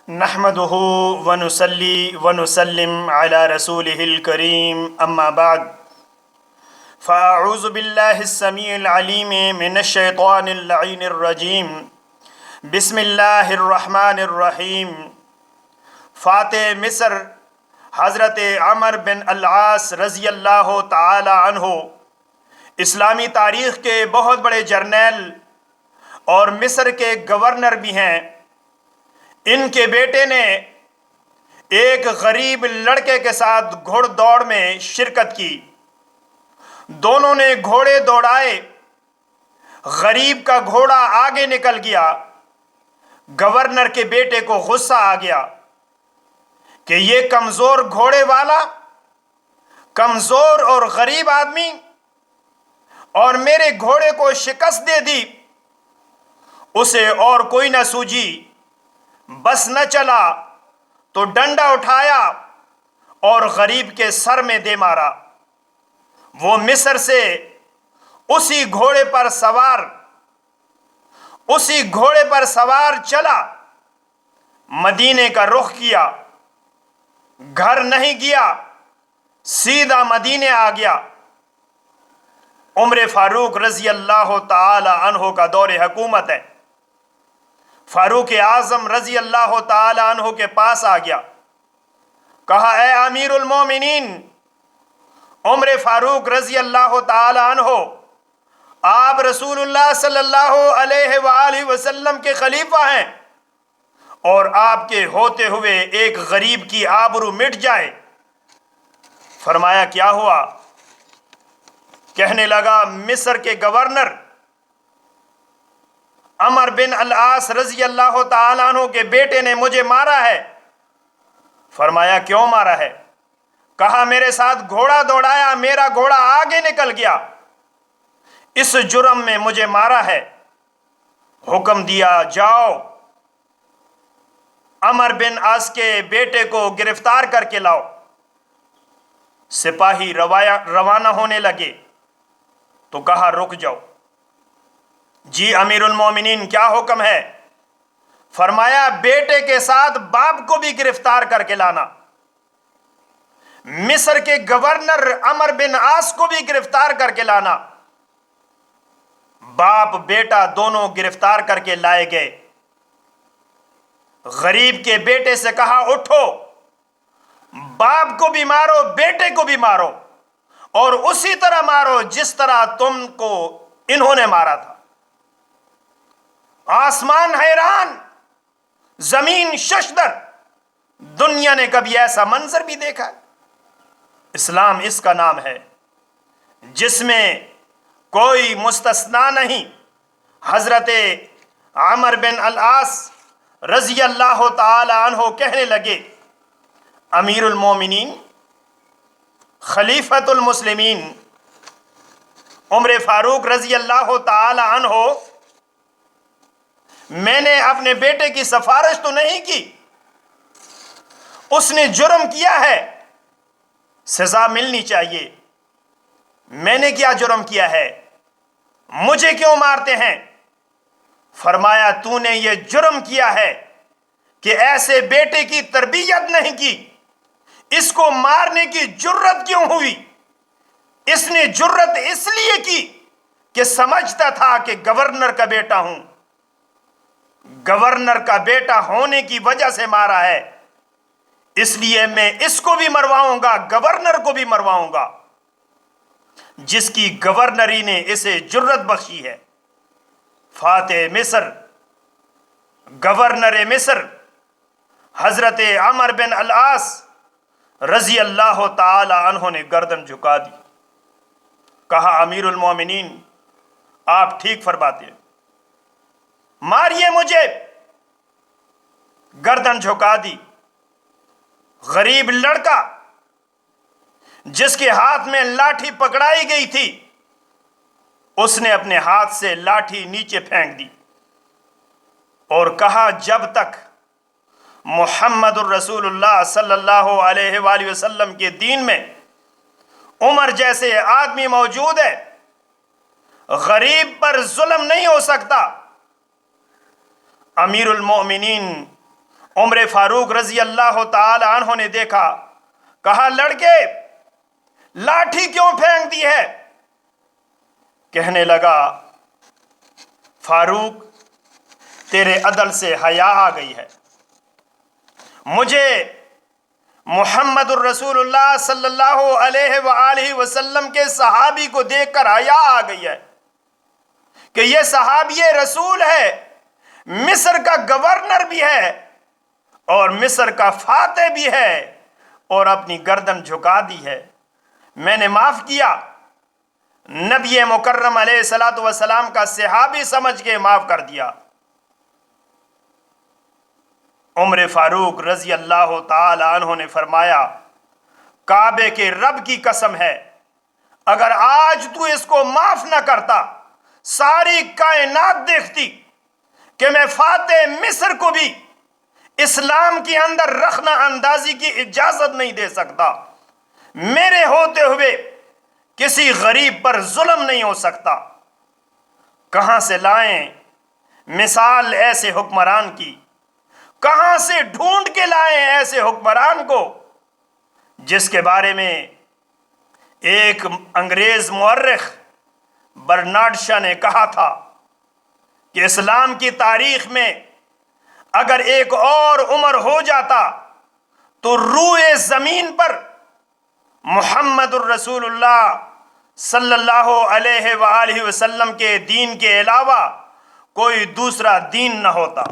نحمده ونصلي ونسلم على رسوله الكريم أما بعد فأعوذ بالله السميع العليم من الشيطان اللعين الرجيم بسم الله الرحمن الرحيم فاتح مصر حضرت عمر بن العاص رضی اللہ تعالی عنہ اسلامی تاریخ کے بہت بڑے جرنیل اور مصر کے گورنر بھی ہیں۔ ان کے بیٹے نے ایک غریب لڑکے کے ساتھ گھوڑ دوڑ میں شرکت کی۔ دونوں نے گھوڑے دوڑائے، غریب کا گھوڑا آگے نکل گیا۔ گورنر کے بیٹے کو غصہ آ گیا کہ یہ کمزور گھوڑے والا، کمزور اور غریب آدمی اور میرے گھوڑے کو شکست دے دی۔ اسے اور کوئی نہ سوجی، بس نہ چلا تو ڈنڈا اٹھایا اور غریب کے سر میں دے مارا۔ وہ مصر سے اسی گھوڑے پر سوار چلا، مدینے کا رخ کیا۔ گھر نہیں گیا، سیدھا مدینے آ گیا۔ عمر فاروق رضی اللہ تعالی عنہ کا دور حکومت ہے۔ فاروق اعظم رضی اللہ تعالی عنہ کے پاس آ گیا، کہا اے امیر المومنین عمر فاروق رضی اللہ تعالی عنہ، آپ رسول اللہ صلی اللہ علیہ وآلہ وسلم کے خلیفہ ہیں اور آپ کے ہوتے ہوئے ایک غریب کی آبرو مٹ جائے۔ فرمایا کیا ہوا؟ کہنے لگا مصر کے گورنر عمر بن العاص رضی اللہ تعالیٰ عنہ کے بیٹے نے مجھے مارا ہے۔ فرمایا کیوں مارا ہے؟ کہا میرے ساتھ گھوڑا دوڑایا، میرا گھوڑا آگے نکل گیا، اس جرم میں مجھے مارا ہے۔ حکم دیا جاؤ عمر بن العاص کے بیٹے کو گرفتار کر کے لاؤ۔ سپاہی روانہ ہونے لگے تو کہا رک جاؤ، جی امیر المومنین کیا حکم ہے؟ فرمایا بیٹے کے ساتھ باپ کو بھی گرفتار کر کے لانا۔ مصر کے گورنر عمر بن العاص کو بھی گرفتار کر کے لانا۔ باپ بیٹا دونوں گرفتار کر کے لائے گئے۔ غریب کے بیٹے سے کہا اٹھو، باپ کو بھی مارو، بیٹے کو بھی مارو، اور اسی طرح مارو جس طرح تم کو انہوں نے مارا تھا۔ آسمان حیران، زمین ششدر، دنیا نے کبھی ایسا منظر بھی دیکھا ہے؟ اسلام اس کا نام ہے جس میں کوئی مستثنا نہیں۔ حضرت عمر بن العاص رضی اللہ تعالی عنہ کہنے لگے امیر المومنین خلیفۃ المسلمین عمر فاروق رضی اللہ تعالی عنہ، میں نے اپنے بیٹے کی سفارش تو نہیں کی، اس نے جرم کیا ہے، سزا ملنی چاہیے۔ میں نے کیا جرم کیا ہے؟ مجھے کیوں مارتے ہیں؟ فرمایا تو نے یہ جرم کیا ہے کہ ایسے بیٹے کی تربیت نہیں کی، اس کو مارنے کی جرت کیوں ہوئی؟ اس نے جرت اس لیے کی کہ سمجھتا تھا کہ گورنر کا بیٹا ہوں، گورنر کا بیٹا ہونے کی وجہ سے مارا ہے، اس لیے میں اس کو بھی مرواؤں گا، گورنر کو بھی مرواؤں گا جس کی گورنری نے اسے جرت بخشی ہے۔ فاتح مصر، گورنر مصر حضرت عمر بن العاص رضی اللہ تعالی عنہ نے گردن جھکا دی۔ کہا امیر المومنین آپ ٹھیک فرماتے ہیں، ماریے مجھے۔ گردن جھکا دی۔ غریب لڑکا جس کے ہاتھ میں لاٹھی پکڑائی گئی تھی، اس نے اپنے ہاتھ سے لاٹھی نیچے پھینک دی اور کہا جب تک محمد الرسول اللہ صلی اللہ علیہ وآلہ وسلم کے دین میں عمر جیسے آدمی موجود ہے، غریب پر ظلم نہیں ہو سکتا۔ امیر المومنین عمر فاروق رضی اللہ تعالی عنہ نے دیکھا، کہا لڑکے لاٹھی کیوں پھینک دی ہے؟ کہنے لگا فاروق تیرے عدل سے حیا آ گئی ہے، مجھے محمد الرسول اللہ صلی اللہ علیہ وآلہ وسلم کے صحابی کو دیکھ کر حیا آ گئی ہے کہ یہ صحابی رسول ہے، مصر کا گورنر بھی ہے اور مصر کا فاتح بھی ہے، اور اپنی گردن جھکا دی ہے، میں نے معاف کیا، نبی مکرم علیہ الصلوۃ والسلام کا صحابی سمجھ کے معاف کر دیا۔ عمر فاروق رضی اللہ تعالی عنہ نے فرمایا کعبے کے رب کی قسم ہے اگر آج تو اس کو معاف نہ کرتا، ساری کائنات دیکھتی کہ میں فاتح مصر کو بھی اسلام کے اندر رخنہ اندازی کی اجازت نہیں دے سکتا، میرے ہوتے ہوئے کسی غریب پر ظلم نہیں ہو سکتا۔ کہاں سے لائیں مثال ایسے حکمران کی، کہاں سے ڈھونڈ کے لائیں ایسے حکمران کو جس کے بارے میں ایک انگریز مورخ برنارڈ شاہ نے کہا تھا کہ اسلام کی تاریخ میں اگر ایک اور عمر ہو جاتا تو روئے زمین پر محمد الرسول اللہ صلی اللہ علیہ وآلہ وسلم کے دین کے علاوہ کوئی دوسرا دین نہ ہوتا۔